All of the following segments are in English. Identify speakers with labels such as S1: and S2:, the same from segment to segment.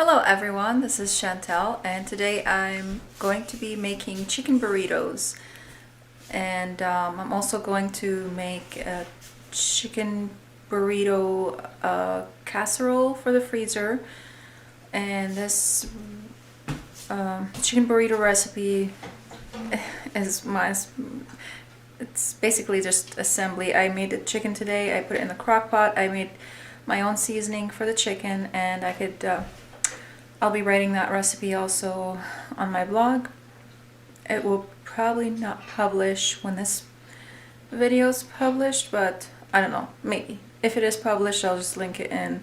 S1: Hello everyone, this is Chantel and today I'm going to be making chicken burritos, and I'm also going to make a chicken burrito casserole for the freezer. And this chicken burrito recipe is it's basically just assembly. I made the chicken today, I put it in the crock pot, I made my own seasoning for the chicken, and I'll be writing that recipe also on my blog. It will probably not publish when this video is published, but I don't know, maybe. If it is published, I'll just link it in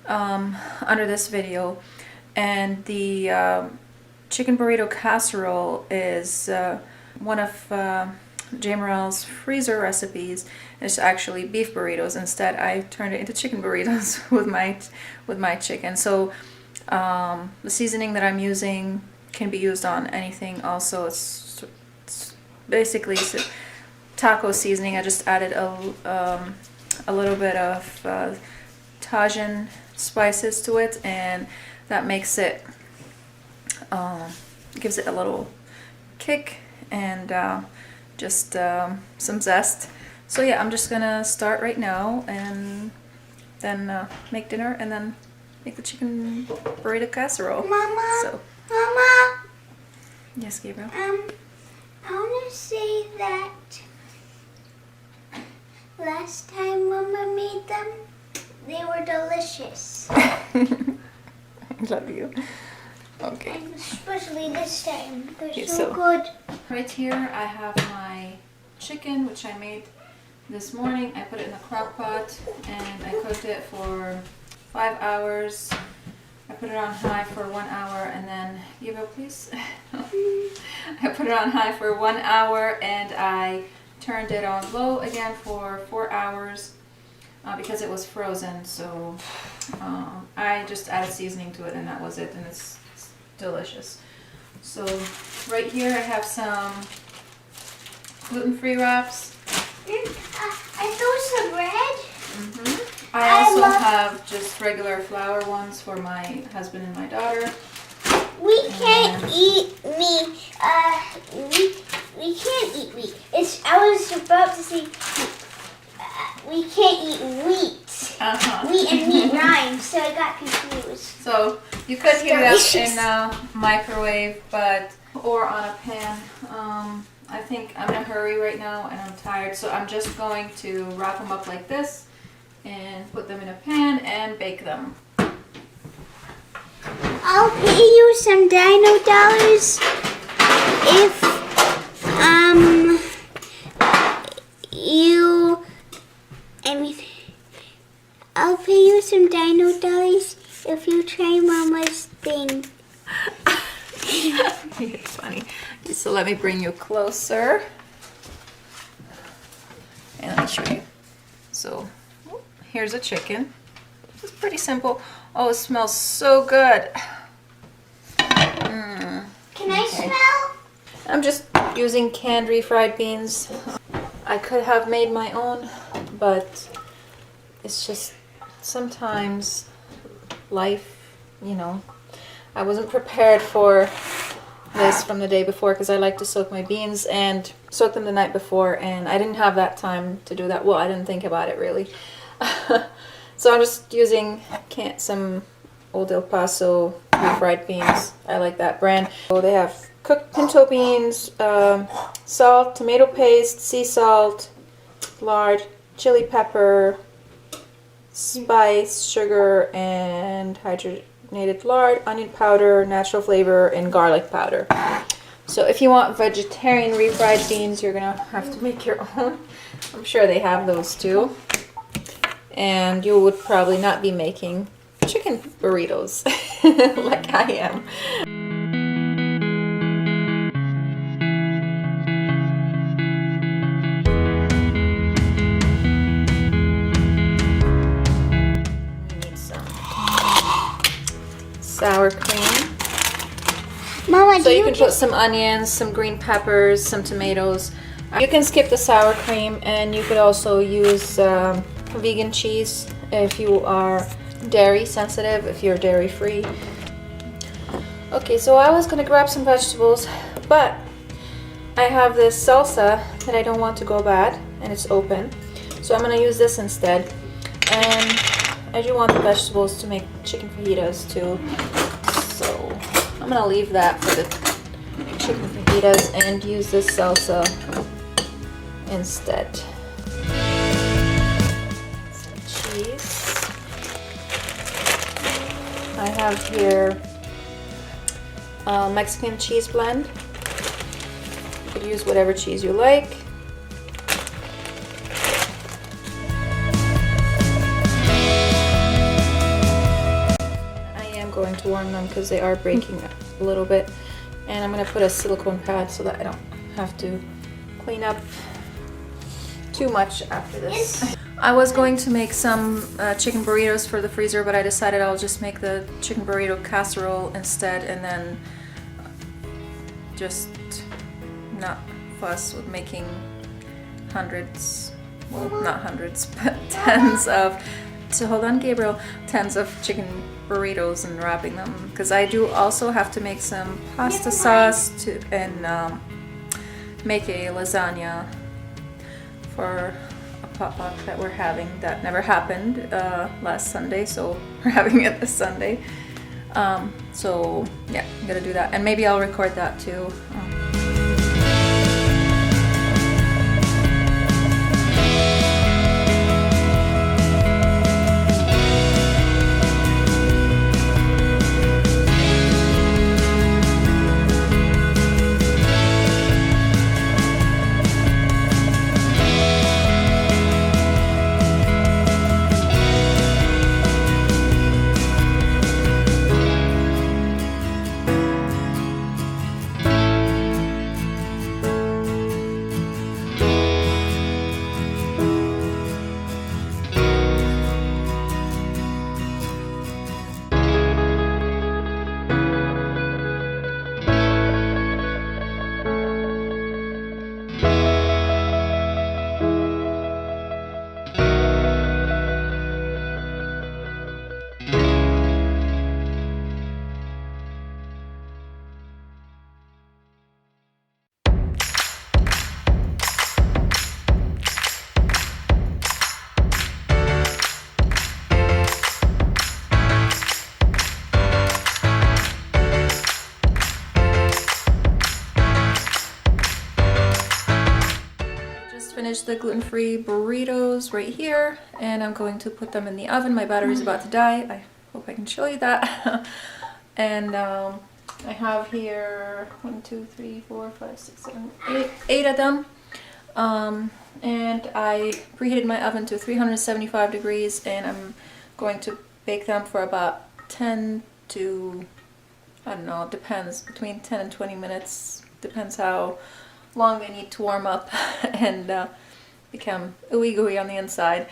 S1: under this video. And the chicken burrito casserole is one of Jamerrill's freezer recipes. It's actually beef burritos. Instead, I turned it into chicken burritos with my chicken. So the seasoning that I'm using can be used on anything. Also, it's basically taco seasoning. I just added a little bit of Tajin spices to it, and that makes it gives it a little kick and just some zest. So yeah, I'm just gonna start right now and then make dinner and then make the chicken burrito casserole.
S2: Mama, Mama.
S1: Yes, Gabriel.
S2: I want to say that last time Mama made them, they were delicious.
S1: I love you. Okay.
S2: And especially this time, they're
S1: Okay,
S2: so good.
S1: Right here I have my chicken, which I made this morning. I put it in the crock pot and I cooked it for 5 hours. I put it on high for 1 hour and then, Gabriel, please. I put it on high for 1 hour and I turned it on low again for 4 hours because it was frozen. So I just added seasoning to it and that was it, and it's delicious. So right here I have some gluten-free wraps.
S2: Are those the bread?
S1: I also have just regular flour ones for my husband and my daughter.
S2: We can't eat meat. We can't eat wheat. I was about to say we can't eat wheat. Wheat and meat rhyme, so I got confused.
S1: So you could heat it up in a microwave, or on a pan. I think I'm in a hurry right now and I'm tired, so I'm just going to wrap them up like this and put them in a pan and bake them.
S2: I'll pay you some dino dollars if I'll pay you some dino dollars if you try Mama's thing.
S1: It's funny. So let me bring you closer and let me show you. So here's a chicken. It's pretty simple. Oh, it smells so good.
S2: Can I smell?
S1: I'm just using canned refried beans. I could have made my own, but it's just sometimes life, you know. I wasn't prepared for this from the day before because I like to soak my beans and soak them the night before, and I didn't have that time to do that. Well, I didn't think about it really. So I'm just using some Old El Paso refried beans. I like that brand. So they have cooked pinto beans, salt, tomato paste, sea salt, lard, chili pepper, spice, sugar, and hydrogenated lard, onion powder, natural flavor, and garlic powder. So if you want vegetarian refried beans, you're gonna have to make your own. I'm sure they have those too. And you would probably not be making chicken burritos like I am. We need some sour cream.
S2: Mama,
S1: So you can put some onions, some green peppers, some tomatoes. You can skip the sour cream, and you could also use vegan cheese if you are dairy sensitive if you're dairy free. Okay, so I was gonna grab some vegetables, but I have this salsa that I don't want to go bad, and it's open. So I'm gonna use this instead. And I do want the vegetables to make chicken fajitas too. So I'm gonna leave that for the chicken fajitas and use this salsa instead. Some cheese. I have here Mexican cheese blend. You could use whatever cheese you like. I am going to warm them because they are breaking a little bit. And I'm going to put a silicone pad so that I don't have to clean up too much after this. I was going to make some chicken burritos for the freezer, but I decided I'll just make the chicken burrito casserole instead, and then just not fuss with making hundreds, well, not hundreds, but tens of, so hold on Gabriel, tens of chicken burritos and wrapping them, because I do also have to make some pasta sauce and make a lasagna for a potluck that we're having that never happened last Sunday, so we're having it this Sunday. So yeah, I'm gonna do that, and maybe I'll record that too. Finished the gluten-free burritos right here, and I'm going to put them in the oven. My battery's about to die. I hope I can show you that. And I have here 1, 2, 3, 4, 5, 6, 7, 8 of them. And I preheated my oven to 375 degrees, and I'm going to bake them for about 10 to, I don't know, it depends, between 10 and 20 minutes. Depends how long they need to warm up and become ooey gooey on the inside.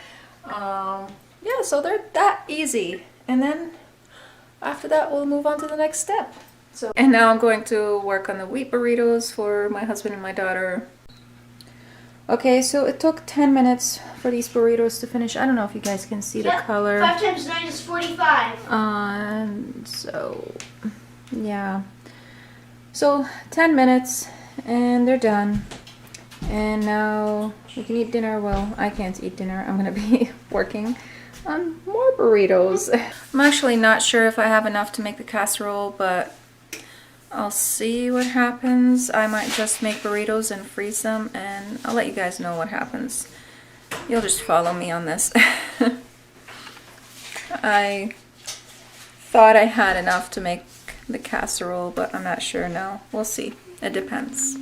S1: Yeah, so they're that easy. And then after that, we'll move on to the next step. And now I'm going to work on the wheat burritos for my husband and my daughter. Okay, so it took 10 minutes for these burritos to finish. I don't know if you guys can see the color.
S2: 5 times 9 is 45.
S1: So, yeah. So, 10 minutes. And they're done. And now we can eat dinner. Well, I can't eat dinner. I'm gonna be working on more burritos. I'm actually not sure if I have enough to make the casserole, but I'll see what happens. I might just make burritos and freeze them, and I'll let you guys know what happens. You'll just follow me on this. I thought I had enough to make the casserole, but I'm not sure now. We'll see. It depends.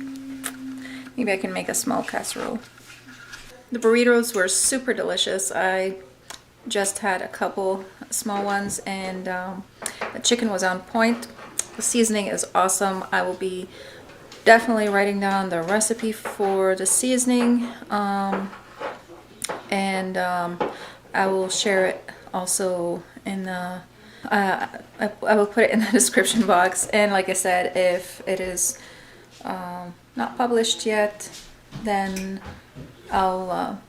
S1: Maybe I can make a small casserole. The burritos were super delicious. I just had a couple small ones, and the chicken was on point. The seasoning is awesome. I will be definitely writing down the recipe for the seasoning, and I will share it also in the I will put it in the description box. And like I said, if it is not published yet, then I'll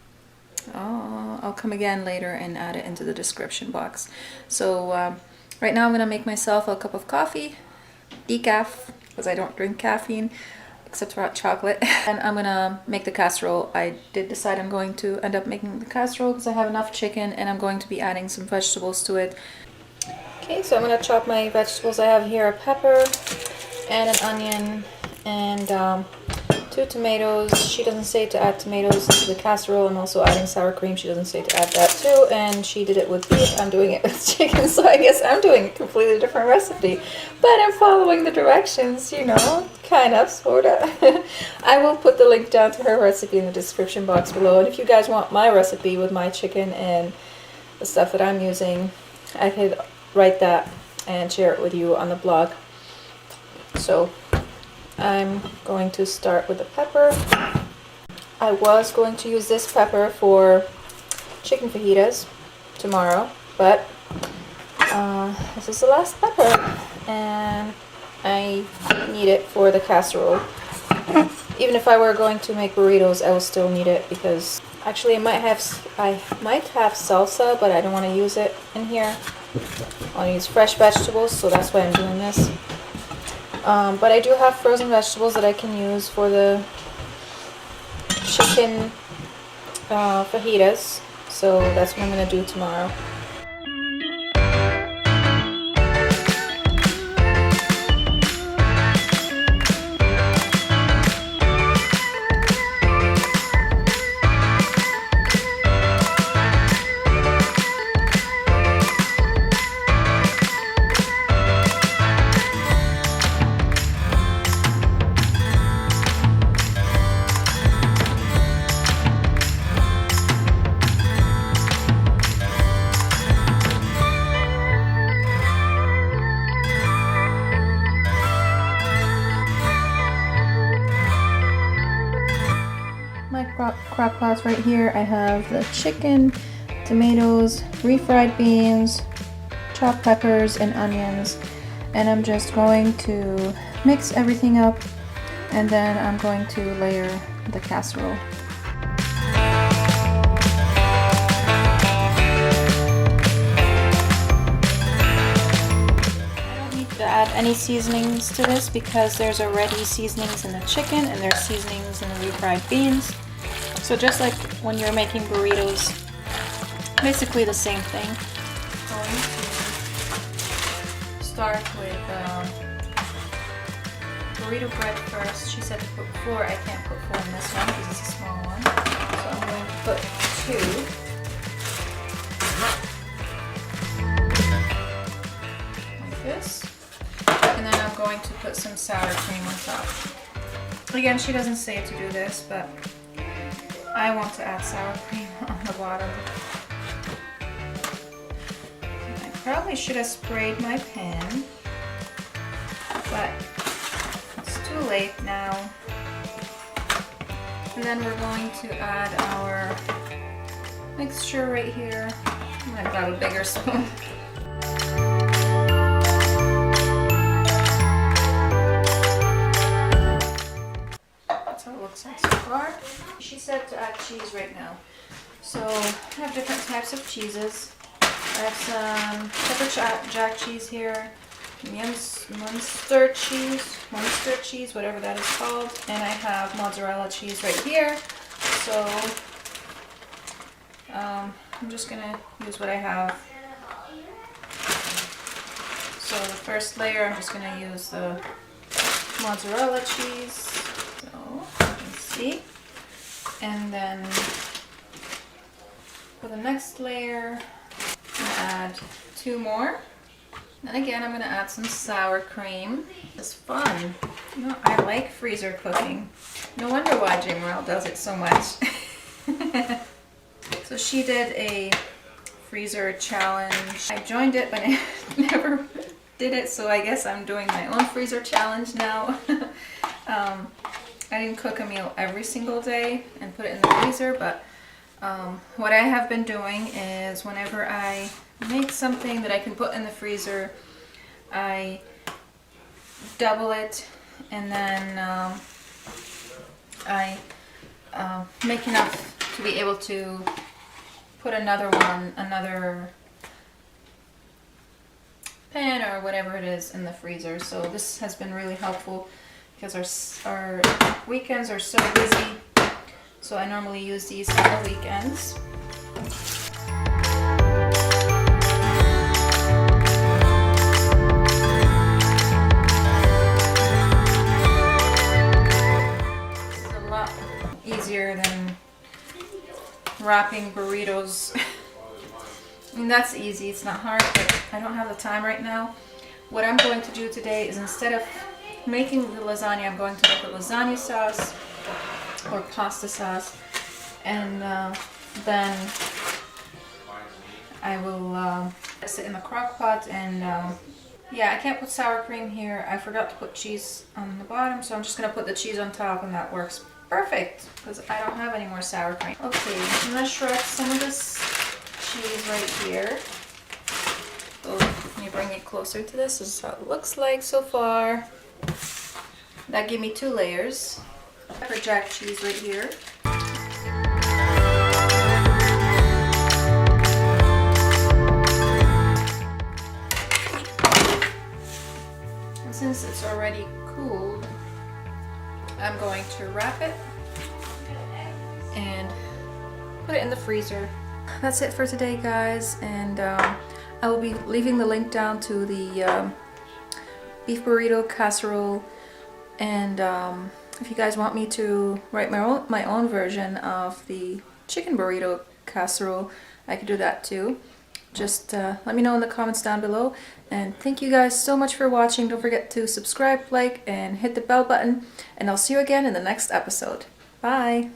S1: I'll come again later and add it into the description box. So right now I'm gonna make myself a cup of coffee, decaf, because I don't drink caffeine except for hot chocolate. And I'm gonna make the casserole. I did decide I'm going to end up making the casserole because I have enough chicken, and I'm going to be adding some vegetables to it. Okay, so I'm gonna chop my vegetables. I have here a pepper and an onion and 2 tomatoes. She doesn't say to add tomatoes to the casserole. I'm also adding sour cream. She doesn't say to add that too. And she did it with beef. I'm doing it with chicken. So I guess I'm doing a completely different recipe. But I'm following the directions, you know, kind of, sort of. I will put the link down to her recipe in the description box below. And if you guys want my recipe with my chicken and the stuff that I'm using, I could write that and share it with you on the blog. So I'm going to start with the pepper. I was going to use this pepper for chicken fajitas tomorrow, but this is the last pepper and I need it for the casserole. Even if I were going to make burritos, I will still need it because actually I might have salsa, but I don't want to use it in here. I want to use fresh vegetables, so that's why I'm doing this. But I do have frozen vegetables that I can use for the chicken fajitas, so that's what I'm going to do tomorrow. My crock pots right here, I have the chicken, tomatoes, refried beans, chopped peppers and onions, and I'm just going to mix everything up and then I'm going to layer the casserole. To add any seasonings to this because there's already seasonings in the chicken and there's seasonings in the refried beans. So just like when you're making burritos, basically the same thing. I'm going to start with burrito bread first. She said to put 4. I can't put 4 in this one because it's a small one. So I'm going to put 2. Like this. And then I'm going to put some sour cream on top. Again, she doesn't say to do this, but I want to add sour cream on the bottom. I probably should have sprayed my pan, but it's too late now. And then we're going to add our mixture right here. I'm going to grab a bigger spoon. Looks like so far. She said to add cheese right now. So I have different types of cheeses. I have some pepper jack cheese here, Munster cheese, whatever that is called, and I have mozzarella cheese right here. So I'm just gonna use what I have. So the first layer, I'm just gonna use the mozzarella cheese. See? And then for the next layer, I'm going to add 2 more. And again, I'm going to add some sour cream. It's fun. You know, I like freezer cooking. No wonder why Jamerrill does it so much. So she did a freezer challenge. I joined it, but I never did it, so I guess I'm doing my own freezer challenge now. I didn't cook a meal every single day and put it in the freezer, but what I have been doing is whenever I make something that I can put in the freezer, I double it and then I make enough to be able to put another one, another pan or whatever it is in the freezer. So this has been really helpful because our weekends are so busy. So I normally use these on the weekends. This is a lot easier than wrapping burritos. I mean, that's easy, it's not hard, but I don't have the time right now. What I'm going to do today is, instead of making the lasagna, I'm going to make a lasagna sauce or pasta sauce, and then I will sit in the crock pot. And yeah, I can't put sour cream here. I forgot to put cheese on the bottom, so I'm just gonna put the cheese on top, and that works perfect because I don't have any more sour cream. Okay, I'm gonna shred some of this cheese right here. So let me bring it closer to this. This is how it looks like so far. That gave me 2 layers. Pepper jack cheese right here. And since it's already cooled, I'm going to wrap it and put it in the freezer. That's it for today, guys, and I will be leaving the link down to the beef burrito casserole, and if you guys want me to write my own version of the chicken burrito casserole, I could do that too. Just let me know in the comments down below, and thank you guys so much for watching. Don't forget to subscribe, like, and hit the bell button, and I'll see you again in the next episode. Bye!